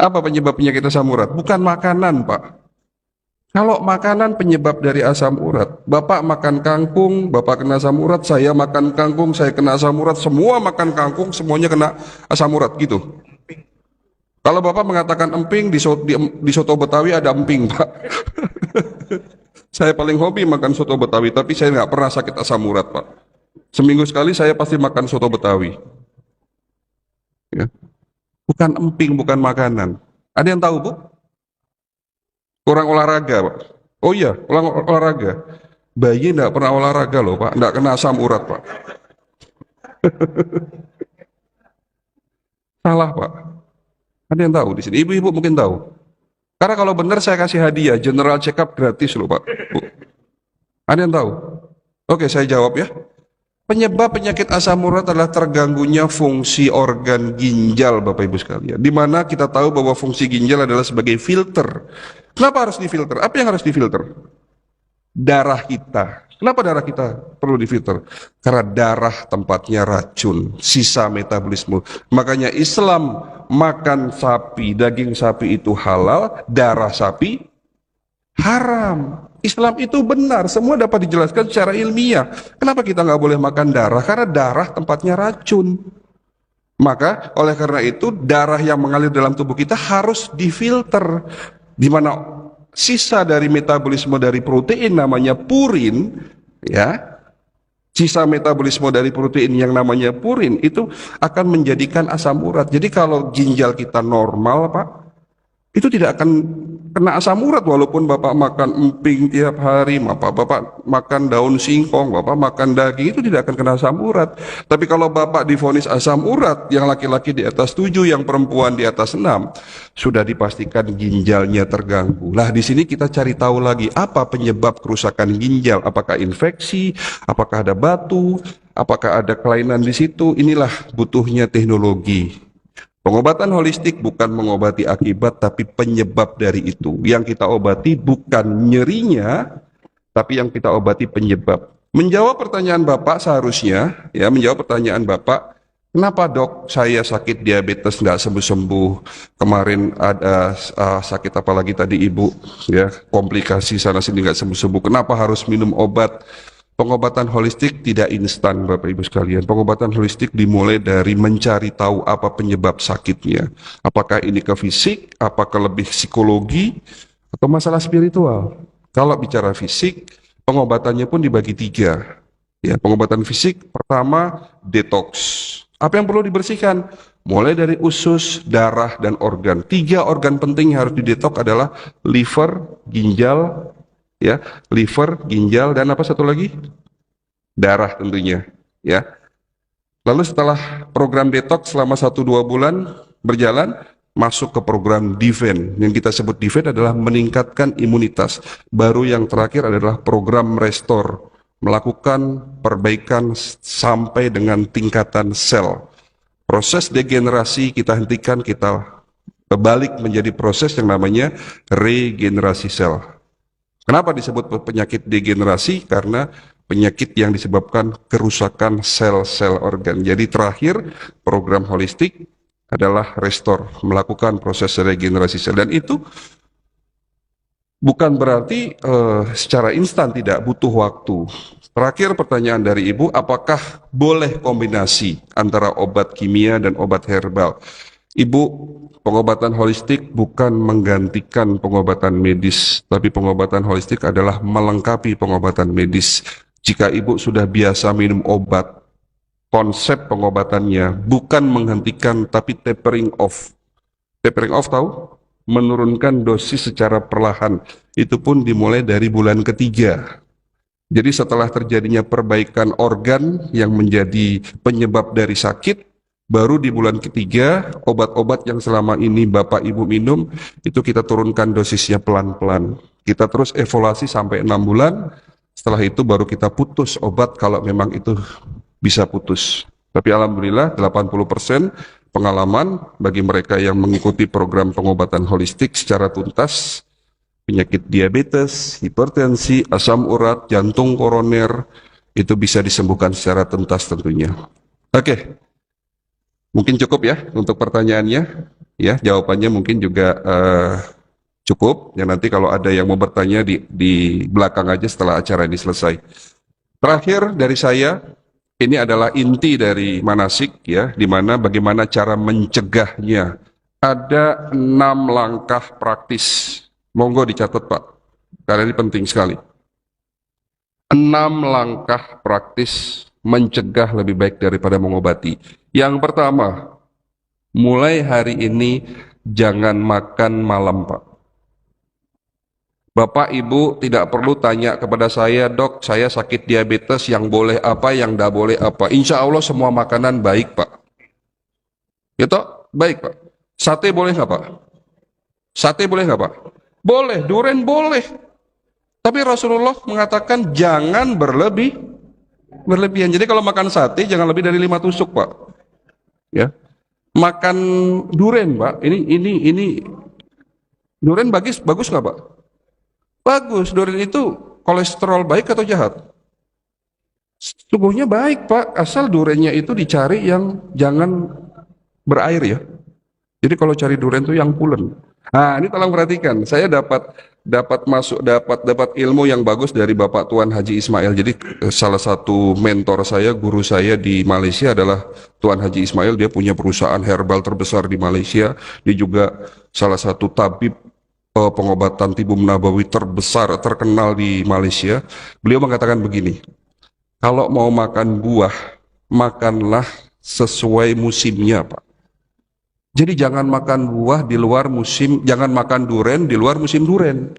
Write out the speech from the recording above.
Apa penyebab penyakit asam urat? Bukan makanan, Pak. Kalau makanan penyebab dari asam urat, Bapak makan kangkung, Bapak kena asam urat, saya makan kangkung, saya kena asam urat, semua makan kangkung, semuanya kena asam urat, gitu. Kalau Bapak mengatakan emping, di soto Betawi ada emping, Pak. Saya paling hobi makan soto Betawi, tapi saya nggak pernah sakit asam urat, Pak. Seminggu sekali saya pasti makan soto Betawi. Ya. Bukan emping, bukan makanan. Ada yang tahu, Bu? Kurang olahraga, Pak. Oh iya, olahraga. Bayi nggak pernah olahraga loh, Pak. Nggak kena asam urat, Pak. Salah, Pak. Ada yang tahu di sini? Ibu-ibu mungkin tahu. Karena kalau benar saya kasih hadiah, general check up gratis loh, Pak. Bu. Ada yang tahu? Oke, saya jawab ya. Penyebab penyakit asam urat adalah terganggunya fungsi organ ginjal, Bapak Ibu sekalian. Di mana kita tahu bahwa fungsi ginjal adalah sebagai filter. Kenapa harus difilter? Apa yang harus difilter? Darah kita. Kenapa darah kita perlu difilter? Karena darah tempatnya racun, sisa metabolisme. Makanya Islam makan sapi, daging sapi itu halal, darah sapi haram. Islam itu benar, semua dapat dijelaskan secara ilmiah. Kenapa kita nggak boleh makan darah? Karena darah tempatnya racun. Maka oleh karena itu darah yang mengalir dalam tubuh kita harus difilter. Di mana sisa dari metabolisme dari protein namanya purin, ya, sisa metabolisme dari protein yang namanya purin itu akan menjadikan asam urat. Jadi kalau ginjal kita normal, Pak, itu tidak akan kena asam urat walaupun Bapak makan emping tiap hari, Bapak makan daun singkong, Bapak makan daging, itu tidak akan kena asam urat. Tapi kalau Bapak divonis asam urat, yang laki-laki di atas 7, yang perempuan di atas 6, sudah dipastikan ginjalnya terganggu. Lah di sini kita cari tahu lagi apa penyebab kerusakan ginjal, apakah infeksi, apakah ada batu, apakah ada kelainan di situ. Inilah butuhnya teknologi. Pengobatan holistik bukan mengobati akibat, tapi penyebab dari itu. Yang kita obati bukan nyerinya, tapi yang kita obati penyebab. Menjawab pertanyaan Bapak seharusnya, ya, menjawab pertanyaan Bapak, kenapa dok saya sakit diabetes nggak sembuh-sembuh? Kemarin ada sakit apa lagi tadi ibu, ya, komplikasi sana sini nggak sembuh-sembuh. Kenapa harus minum obat? Pengobatan holistik tidak instan, Bapak Ibu sekalian. Pengobatan holistik dimulai dari mencari tahu apa penyebab sakitnya. Apakah ini ke fisik, apakah lebih psikologi, atau masalah spiritual. Kalau bicara fisik, pengobatannya pun dibagi 3. Ya, pengobatan fisik pertama detox. Apa yang perlu dibersihkan? Mulai dari usus, darah, dan organ. 3 organ penting yang harus didetox adalah liver, ginjal, ya, liver, ginjal, dan apa satu lagi? Darah tentunya, ya. Lalu setelah program detox selama 1-2 bulan berjalan, masuk ke program defense. Yang kita sebut defense adalah meningkatkan imunitas. Baru yang terakhir adalah program restore, melakukan perbaikan sampai dengan tingkatan sel. Proses degenerasi kita hentikan, kita balik menjadi proses yang namanya regenerasi sel. Kenapa disebut penyakit degenerasi? Karena penyakit yang disebabkan kerusakan sel-sel organ. Jadi terakhir program holistik adalah restore, melakukan proses regenerasi sel. Dan itu bukan berarti secara instan, tidak butuh waktu. Terakhir pertanyaan dari Ibu, apakah boleh kombinasi antara obat kimia dan obat herbal? Ibu, pengobatan holistik bukan menggantikan pengobatan medis, tapi pengobatan holistik adalah melengkapi pengobatan medis. Jika ibu sudah biasa minum obat, konsep pengobatannya bukan menghentikan, tapi tapering off. Tapering off tahu? Menurunkan dosis secara perlahan. Itu pun dimulai dari bulan ketiga. Jadi setelah terjadinya perbaikan organ yang menjadi penyebab dari sakit, baru di bulan ketiga, obat-obat yang selama ini Bapak Ibu minum, itu kita turunkan dosisnya pelan-pelan. Kita terus evaluasi sampai 6 bulan, setelah itu baru kita putus obat kalau memang itu bisa putus. Tapi alhamdulillah 80% pengalaman bagi mereka yang mengikuti program pengobatan holistik secara tuntas, penyakit diabetes, hipertensi, asam urat, jantung koroner, itu bisa disembuhkan secara tuntas tentunya. Oke. Mungkin cukup ya untuk pertanyaannya. Ya, jawabannya mungkin juga cukup. Ya nanti kalau ada yang mau bertanya di belakang aja setelah acara ini selesai. Terakhir dari saya, ini adalah inti dari manasik ya, di mana bagaimana cara mencegahnya. Ada 6 langkah praktis. Monggo dicatat Pak, karena ini penting sekali. 6 langkah praktis mencegah lebih baik daripada mengobati. Yang pertama, mulai hari ini jangan makan malam Pak. Bapak Ibu tidak perlu tanya kepada saya, dok saya sakit diabetes, yang boleh apa, yang tidak boleh apa. Insya Allah semua makanan baik Pak. Gitu? Baik Pak. Sate boleh nggak Pak? Sate boleh nggak Pak? Boleh, durian boleh. Tapi Rasulullah mengatakan jangan berlebihan. Jadi kalau makan sate jangan lebih dari 5 tusuk Pak. Ya. Makan durian Pak. Ini durian bagus nggak Pak? Bagus. Durian itu kolesterol baik atau jahat? Sungguhnya baik Pak. Asal duriannya itu dicari yang jangan berair ya. Jadi kalau cari durian itu yang pulen. Nah, ini tolong perhatikan. Saya dapat ilmu yang bagus dari Bapak Tuan Haji Ismail. Jadi salah satu mentor saya, guru saya di Malaysia adalah Tuan Haji Ismail. Dia punya perusahaan herbal terbesar di Malaysia. Dia juga salah satu tabib pengobatan tibum nabawi terbesar, terkenal di Malaysia. Beliau mengatakan begini, kalau mau makan buah, makanlah sesuai musimnya, Pak. Jadi jangan makan buah di luar musim, jangan makan durian di luar musim durian.